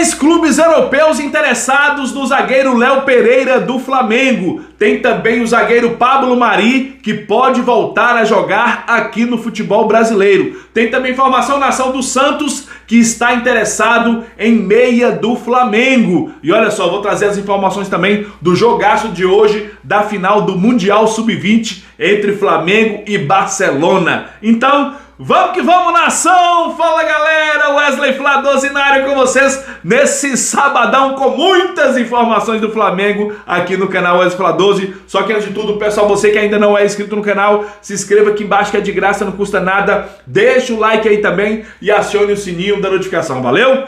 3 clubes europeus interessados no zagueiro Léo Pereira do Flamengo. Tem também o zagueiro Pablo Mari, que pode voltar a jogar aqui no futebol brasileiro. Tem também informação na ação do Santos, que está interessado em meia do Flamengo. E olha só, vou trazer as informações também do jogaço de hoje, da final do Mundial Sub-20 entre Flamengo e Barcelona. Então, vamos que vamos, nação! Fala, galera! Wesley Flá 12 na área com vocês nesse sabadão com muitas informações do Flamengo aqui no canal Wesley Flá 12. Só que antes de tudo, pessoal, você que ainda não é inscrito no canal, se inscreva aqui embaixo que é de graça, não custa nada. Deixa o like aí também e acione o sininho da notificação, valeu?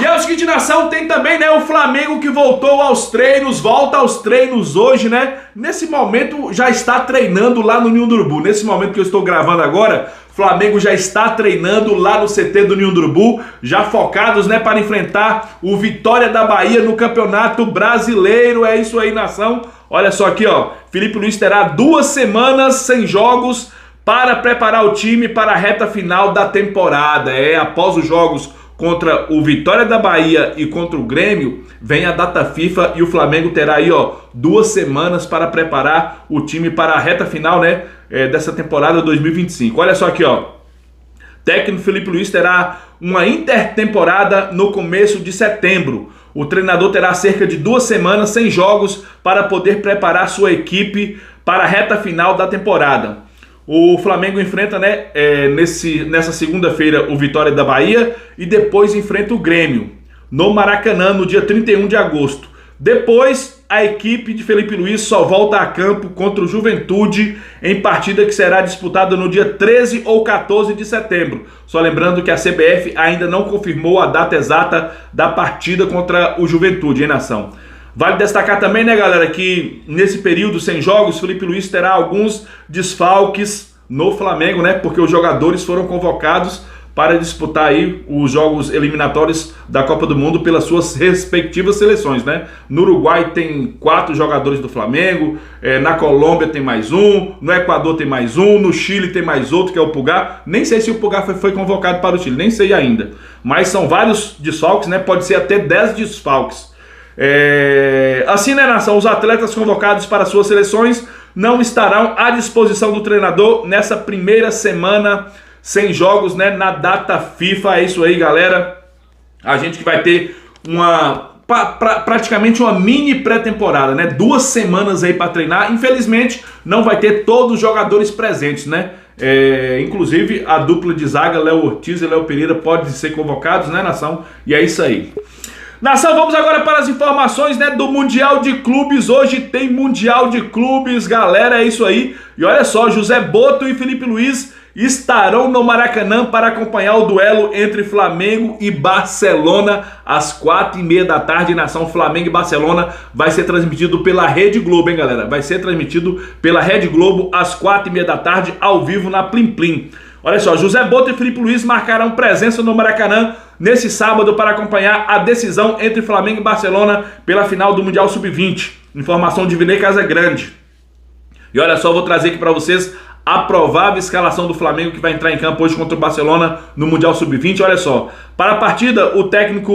E é o seguinte, nação, tem também, né, o Flamengo que voltou aos treinos, volta aos treinos hoje, né? Nesse momento já está treinando lá no Ninho do Urubu. Nesse momento que eu estou gravando agora, Flamengo já está treinando lá no CT do Ninho do Urubu, já focados, né, para enfrentar o Vitória da Bahia no Campeonato Brasileiro. É isso aí, nação. Olha só aqui, ó, Felipe Luiz terá 2 semanas sem jogos para preparar o time para a reta final da temporada. Após os jogos contra o Vitória da Bahia e contra o Grêmio, vem a data FIFA e o Flamengo terá aí, ó, 2 semanas para preparar o time para a reta final, né, dessa temporada 2025. Olha só aqui, ó. Técnico Felipe Luiz terá uma intertemporada no começo de setembro. O treinador terá cerca de 2 semanas sem jogos para poder preparar sua equipe para a reta final da temporada. O Flamengo enfrenta, né, nessa segunda-feira o Vitória da Bahia e depois enfrenta o Grêmio no Maracanã no dia 31 de agosto. Depois, a equipe de Felipe Luiz só volta a campo contra o Juventude em partida que será disputada no dia 13 ou 14 de setembro. Só lembrando que a CBF ainda não confirmou a data exata da partida contra o Juventude, hein, nação? Vale destacar também, né, galera, que nesse período sem jogos, Felipe Luiz terá alguns desfalques no Flamengo, né, porque os jogadores foram convocados para disputar aí os jogos eliminatórios da Copa do Mundo pelas suas respectivas seleções, né? No Uruguai tem 4 jogadores do Flamengo, na Colômbia tem mais um, no Equador tem mais um, no Chile tem mais outro, que é o Pulgar. Nem sei se o Pulgar foi convocado para o Chile, nem sei ainda. Mas são vários desfalques, né? Pode ser até 10 desfalques. Assim, né, nação, os atletas convocados para suas seleções não estarão à disposição do treinador nessa primeira semana sem jogos, né, na data FIFA. É isso aí, galera. A gente que vai ter praticamente uma mini pré-temporada, né? 2 semanas aí para treinar. Infelizmente, não vai ter todos os jogadores presentes, né? Inclusive, a dupla de zaga, Léo Ortiz e Léo Pereira, podem ser convocados, né, nação? E é isso aí. Nação, vamos agora para as informações, né, do Mundial de Clubes. Hoje tem Mundial de Clubes, galera, é isso aí. E olha só, José Boto e Felipe Luiz estarão no Maracanã para acompanhar o duelo entre Flamengo e Barcelona às 4h30 da tarde. Nação, Flamengo e Barcelona vai ser transmitido pela Rede Globo, hein, galera? Vai ser transmitido pela Rede Globo às 4h30 da tarde, ao vivo na Plim Plim. Olha só, José Boto e Felipe Luiz marcarão presença no Maracanã nesse sábado para acompanhar a decisão entre Flamengo e Barcelona pela final do Mundial Sub-20. Informação de Vinei Casagrande. E olha só, vou trazer aqui para vocês a provável escalação do Flamengo que vai entrar em campo hoje contra o Barcelona no Mundial Sub-20. Olha só, para a partida, o técnico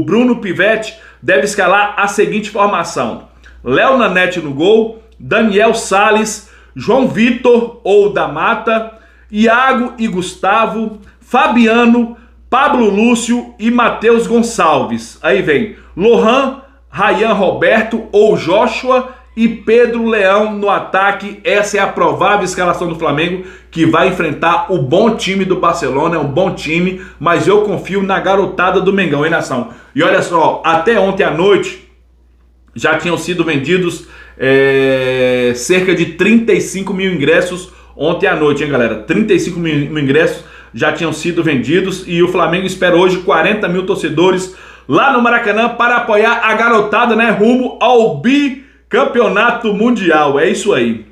Bruno Pivetti deve escalar a seguinte formação: Léo Nanete no gol, Daniel Salles, João Vitor ou da Mata, Iago e Gustavo, Fabiano, Pablo Lúcio e Matheus Gonçalves. Aí vem Lohan, Rayan Roberto ou Joshua e Pedro Leão no ataque. Essa é a provável escalação do Flamengo, que vai enfrentar o bom time do Barcelona. É um bom time, mas eu confio na garotada do Mengão, hein, nação? E olha só, até ontem à noite já tinham sido vendidos cerca de 35 mil ingressos ontem à noite, hein, galera? 35 mil ingressos já tinham sido vendidos e o Flamengo espera hoje 40 mil torcedores lá no Maracanã para apoiar a garotada, né, rumo ao bicampeonato mundial. É isso aí.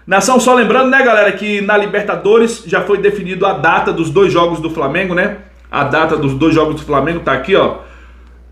Nação, só lembrando, né, galera, que na Libertadores já foi definido a data dos 2 jogos do Flamengo, né? A data dos 2 jogos do Flamengo tá aqui, ó.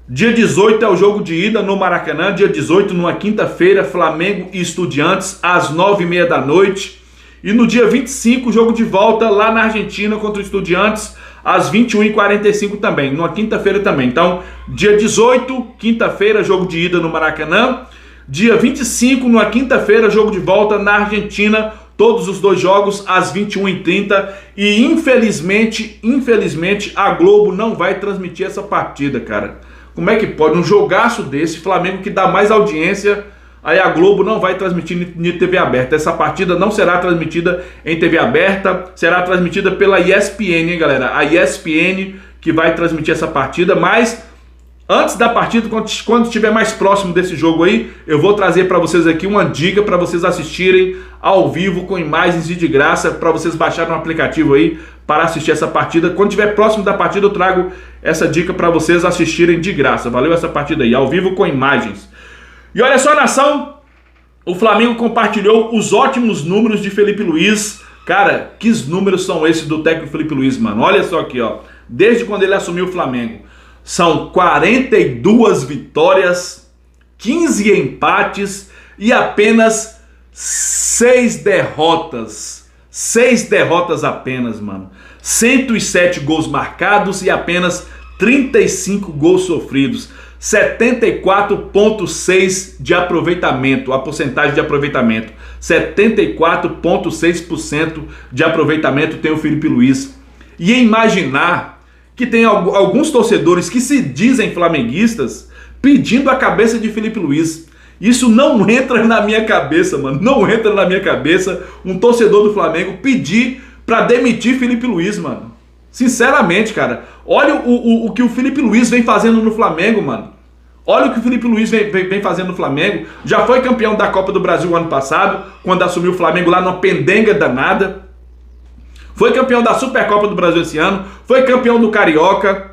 Dia 18 é o jogo de ida no Maracanã, dia 18, numa quinta-feira, Flamengo e Estudiantes, às 9h30 da noite. E no dia 25, o jogo de volta lá na Argentina contra o Estudiantes, às 21h45 também, numa quinta-feira também. Então, dia 18, quinta-feira, jogo de ida no Maracanã. Dia 25, numa quinta-feira, jogo de volta na Argentina. Todos os dois jogos às 21h30. E infelizmente, a Globo não vai transmitir essa partida, cara. Como é que pode? Um jogaço desse, Flamengo que dá mais audiência, aí a Globo não vai transmitir em TV aberta. Essa partida não será transmitida em TV aberta, será transmitida pela ESPN, hein, galera? A ESPN que vai transmitir essa partida, mas antes da partida, quando estiver mais próximo desse jogo aí, eu vou trazer para vocês aqui uma dica para vocês assistirem ao vivo com imagens e de graça, para vocês baixarem um aplicativo aí para assistir essa partida. Quando estiver próximo da partida, eu trago essa dica para vocês assistirem de graça. Valeu essa partida aí, ao vivo com imagens. E olha só, nação, o Flamengo compartilhou os ótimos números de Felipe Luiz. Cara, que números são esses do técnico Felipe Luiz, mano? Olha só aqui, ó. Desde quando ele assumiu o Flamengo, são 42 vitórias, 15 empates e apenas 6 derrotas. 6 derrotas apenas, mano. 107 gols marcados e apenas 35 gols sofridos. 74,6% de aproveitamento, a porcentagem de aproveitamento. 74,6% de aproveitamento tem o Felipe Luiz. E imaginar que tem alguns torcedores que se dizem flamenguistas pedindo a cabeça de Felipe Luiz. Isso não entra na minha cabeça, mano. Não entra na minha cabeça um torcedor do Flamengo pedir pra demitir Felipe Luiz, mano. Sinceramente, cara. Olha o que o Felipe Luiz vem fazendo no Flamengo, mano. Olha o que o Felipe Luiz vem fazendo no Flamengo. Já foi campeão da Copa do Brasil ano passado, quando assumiu o Flamengo lá numa pendenga danada. Foi campeão da Supercopa do Brasil esse ano. Foi campeão do Carioca.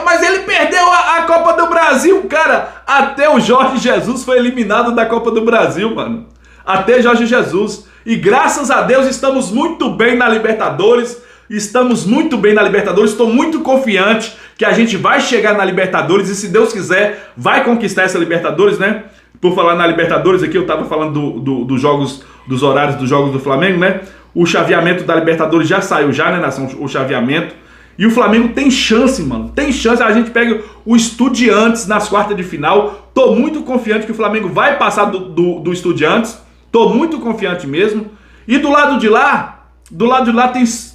Mas ele perdeu a Copa do Brasil, cara. Até o Jorge Jesus foi eliminado da Copa do Brasil, mano. Até Jorge Jesus. E graças a Deus estamos muito bem na Libertadores. Estamos muito bem na Libertadores. Estou muito confiante que a gente vai chegar na Libertadores. E se Deus quiser, vai conquistar essa Libertadores, né? Por falar na Libertadores aqui, eu tava falando dos jogos, dos horários dos jogos do Flamengo, né? O chaveamento da Libertadores já saiu, já, né, nação? O chaveamento. E o Flamengo tem chance, mano. Tem chance. A gente pega o Estudiantes nas quartas de final. Tô muito confiante que o Flamengo vai passar do Estudiantes. Tô muito confiante mesmo. E do lado de lá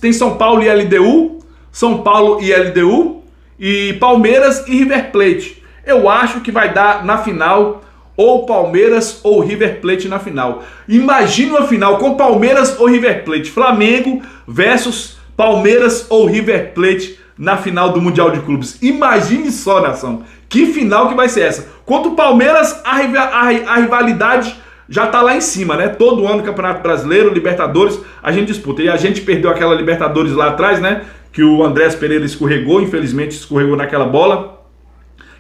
tem São Paulo e LDU. São Paulo e LDU. E Palmeiras e River Plate. Eu acho que vai dar na final ou Palmeiras ou River Plate na final. Imagina uma final com Palmeiras ou River Plate. Flamengo versus Palmeiras ou River Plate na final do Mundial de Clubes. Imagine só, nação. Que final que vai ser essa? Contra o Palmeiras, a rivalidade já tá lá em cima, né? Todo ano Campeonato Brasileiro, Libertadores, a gente disputa. E a gente perdeu aquela Libertadores lá atrás, né? Que o Andrés Pereira escorregou, infelizmente escorregou naquela bola.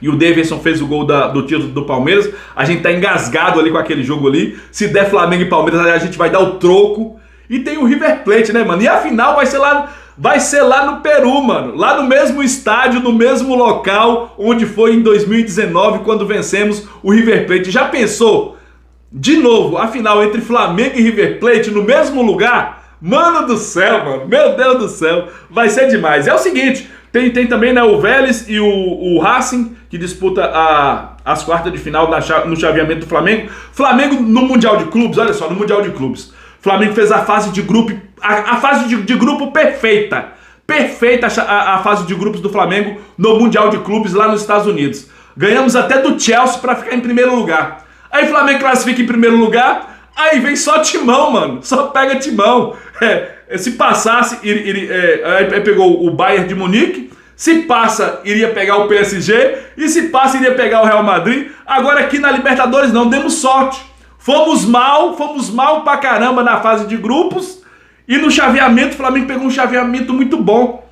E o Davidson fez o gol do título do Palmeiras. A gente tá engasgado ali com aquele jogo ali. Se der Flamengo e Palmeiras, a gente vai dar o troco. E tem o River Plate, né, mano? E a final vai ser lá no Peru, mano. Lá no mesmo estádio, no mesmo local onde foi em 2019, quando vencemos o River Plate. Já pensou? De novo, a final entre Flamengo e River Plate no mesmo lugar? Mano do céu, mano. Meu Deus do céu. Vai ser demais. É o seguinte, tem também, né, o Vélez e o Racing, que disputa as quartas de final no chaveamento do Flamengo. Flamengo no Mundial de Clubes, olha só, no Mundial de Clubes. Flamengo fez a fase de grupo, a fase de grupo perfeita. Perfeita a fase de grupos do Flamengo no Mundial de Clubes lá nos Estados Unidos. Ganhamos até do Chelsea para ficar em primeiro lugar. Aí Flamengo classifica em primeiro lugar, aí vem só Timão, mano. Só pega Timão. Se passasse, aí pegou o Bayern de Munique. Se passa, iria pegar o PSG. E se passa, iria pegar o Real Madrid. Agora aqui na Libertadores não, demos sorte. Fomos mal pra caramba na fase de grupos. E no chaveamento, o Flamengo pegou um chaveamento muito bom.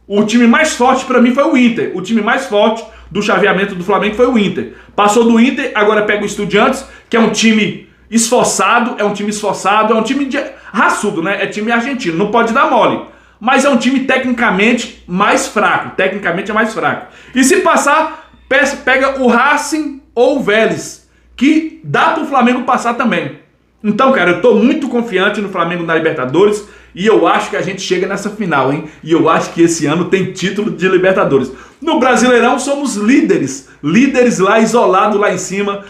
O time mais forte pra mim foi o Inter. O time mais forte do chaveamento do Flamengo foi o Inter. Passou do Inter, agora pega o Estudiantes, que é um time esforçado, é um time raçudo, né? É time argentino, não pode dar mole. Mas é um time tecnicamente mais fraco. Tecnicamente é mais fraco. E se passar, pega o Racing ou o Vélez, que dá pro Flamengo passar também. Então, cara, eu tô muito confiante no Flamengo na Libertadores E eu acho que a gente chega nessa final, hein? E eu acho que esse ano tem título de Libertadores. No Brasileirão somos líderes lá isolados lá em cima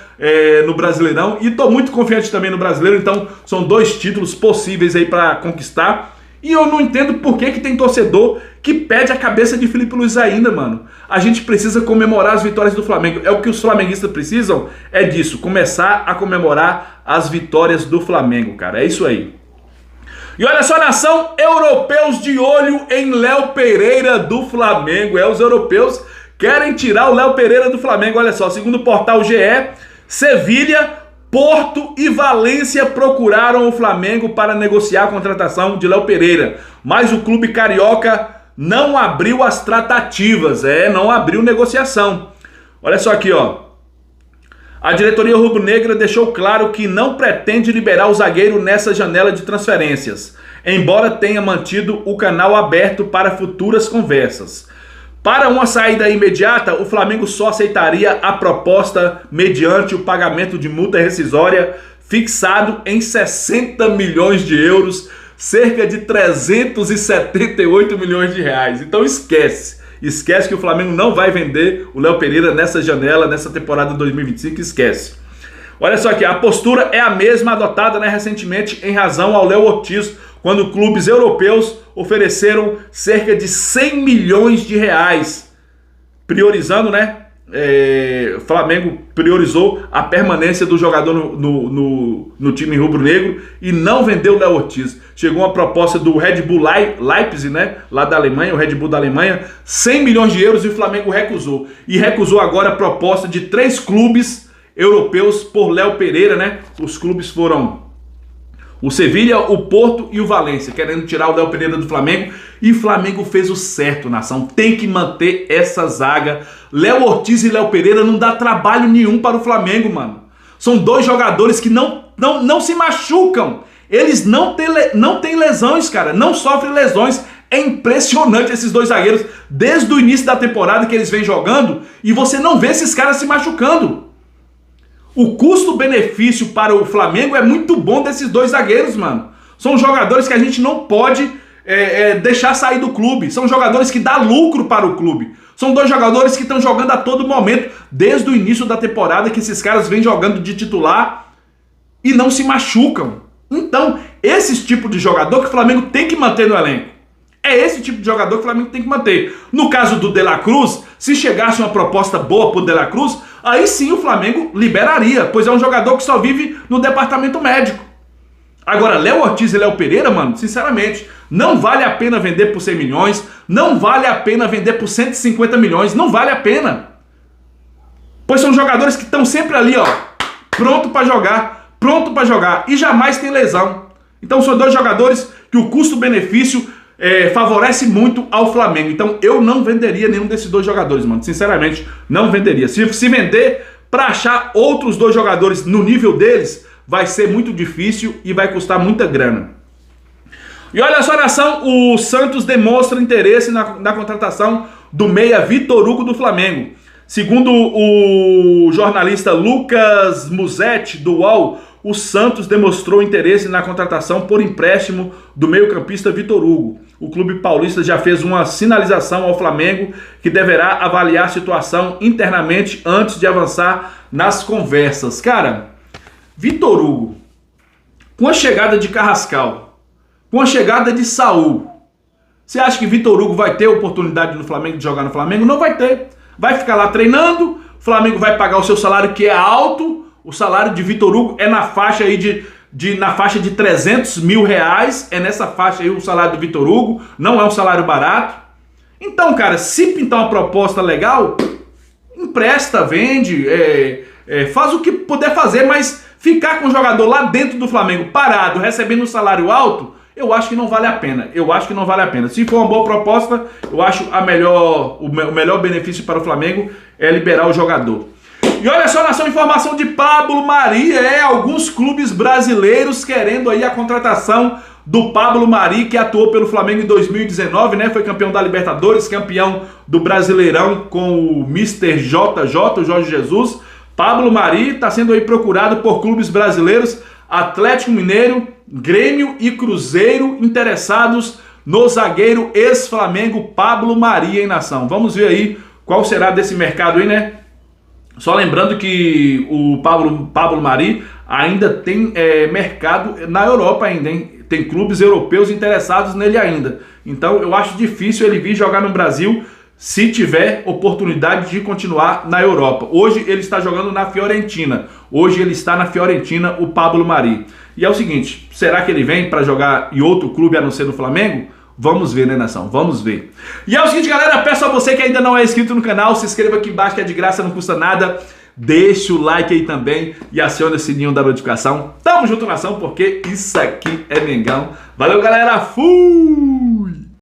no Brasileirão. E tô muito confiante também no Brasileiro, então são 2 títulos possíveis aí para conquistar. E eu não entendo por que tem torcedor que pede a cabeça de Felipe Luiz ainda, mano. A gente precisa comemorar as vitórias do Flamengo. É o que os flamenguistas precisam, é disso, começar a comemorar as vitórias do Flamengo, cara. É isso aí. E olha só, nação, europeus de olho em Léo Pereira do Flamengo. Os europeus querem tirar o Léo Pereira do Flamengo. Olha só, segundo o portal GE, Sevilha, Porto e Valência procuraram o Flamengo para negociar a contratação de Léo Pereira. Mas o clube carioca não abriu as tratativas, não abriu negociação. Olha só aqui, ó. A diretoria rubro-negra deixou claro que não pretende liberar o zagueiro nessa janela de transferências, embora tenha mantido o canal aberto para futuras conversas. Para uma saída imediata, o Flamengo só aceitaria a proposta mediante o pagamento de multa rescisória fixado em 60 milhões de euros, cerca de 378 milhões de reais. Então esquece que o Flamengo não vai vender o Léo Pereira nessa janela, nessa temporada 2025, esquece. Olha só aqui, a postura é a mesma adotada recentemente em razão ao Léo Ortiz, quando clubes europeus ofereceram cerca de 100 milhões de reais, priorizando, o Flamengo priorizou a permanência do jogador no time rubro-negro e não vendeu o Léo Ortiz. Chegou uma proposta do Red Bull Leipzig, lá da Alemanha, o Red Bull da Alemanha, 100 milhões de euros, e o Flamengo recusou. E recusou agora a proposta de 3 clubes europeus por Léo Pereira, Os clubes foram o Sevilha, o Porto e o Valência, querendo tirar o Léo Pereira do Flamengo. E o Flamengo fez o certo, nação. Tem que manter essa zaga. Léo Ortiz e Léo Pereira não dá trabalho nenhum para o Flamengo, mano. São 2 jogadores que não se machucam. Eles não têm lesões, cara. Não sofrem lesões. É impressionante esses 2 zagueiros. Desde o início da temporada que eles vêm jogando, e você não vê esses caras se machucando. O custo-benefício para o Flamengo é muito bom desses 2 zagueiros, mano. São jogadores que a gente não pode deixar sair do clube. São jogadores que dão lucro para o clube. São 2 jogadores que estão jogando a todo momento, desde o início da temporada, que esses caras vêm jogando de titular e não se machucam. Então, esse tipo de jogador que o Flamengo tem que manter no elenco. É esse tipo de jogador que o Flamengo tem que manter. No caso do De La Cruz, se chegasse uma proposta boa pro De La Cruz, aí sim o Flamengo liberaria, pois é um jogador que só vive no departamento médico. Agora, Léo Ortiz e Léo Pereira, mano, sinceramente, não vale a pena vender por 100 milhões, não vale a pena vender por 150 milhões, não vale a pena. Pois são jogadores que estão sempre ali, ó, pronto para jogar, e jamais tem lesão. Então são 2 jogadores que o custo-benefício favorece muito ao Flamengo. Então eu não venderia nenhum desses 2 jogadores, mano. Sinceramente, não venderia. Se vender para achar outros 2 jogadores no nível deles, vai ser muito difícil e vai custar muita grana. E olha só, nação, o Santos demonstra interesse na contratação do meia Vitor Hugo do Flamengo. Segundo o jornalista Lucas Musetti, do UOL, o Santos demonstrou interesse na contratação por empréstimo do meio-campista Vitor Hugo. O clube paulista já fez uma sinalização ao Flamengo, que deverá avaliar a situação internamente antes de avançar nas conversas. Cara, Vitor Hugo, com a chegada de Carrascal, com a chegada de Saúl, você acha que Vitor Hugo vai ter oportunidade no Flamengo de jogar no Flamengo? Não vai ter. Vai ficar lá treinando, o Flamengo vai pagar o seu salário, que é alto. O salário de Vitor Hugo é na faixa aí de 300 mil reais. É nessa faixa aí o salário do Vitor Hugo. Não é um salário barato. Então, cara, se pintar uma proposta legal, empresta, vende, faz o que puder fazer, mas ficar com o jogador lá dentro do Flamengo, parado, recebendo um salário alto, eu acho que não vale a pena. Se for uma boa proposta, eu acho o melhor benefício para o Flamengo é liberar o jogador. E olha só, nação, informação de Pablo Mari, alguns clubes brasileiros querendo aí a contratação do Pablo Mari, que atuou pelo Flamengo em 2019, né? Foi campeão da Libertadores, campeão do Brasileirão com o Mr. JJ, o Jorge Jesus. Pablo Mari está sendo aí procurado por clubes brasileiros, Atlético Mineiro, Grêmio e Cruzeiro interessados no zagueiro ex-Flamengo Pablo Mari, hein, nação? Vamos ver aí qual será desse mercado aí, né? Só lembrando que o Pablo Mari ainda tem mercado na Europa ainda, hein? Tem clubes europeus interessados nele ainda. Então eu acho difícil ele vir jogar no Brasil se tiver oportunidade de continuar na Europa. Hoje ele está jogando na Fiorentina. Hoje ele está na Fiorentina, o Pablo Mari. E é o seguinte, será que ele vem para jogar em outro clube a não ser no Flamengo? Vamos ver, né, nação? Vamos ver. E é o seguinte, galera, peço a você que ainda não é inscrito no canal, se inscreva aqui embaixo que é de graça, não custa nada. Deixa o like aí também e aciona o sininho da notificação. Tamo junto, nação, porque isso aqui é Mengão. Valeu, galera. Fui!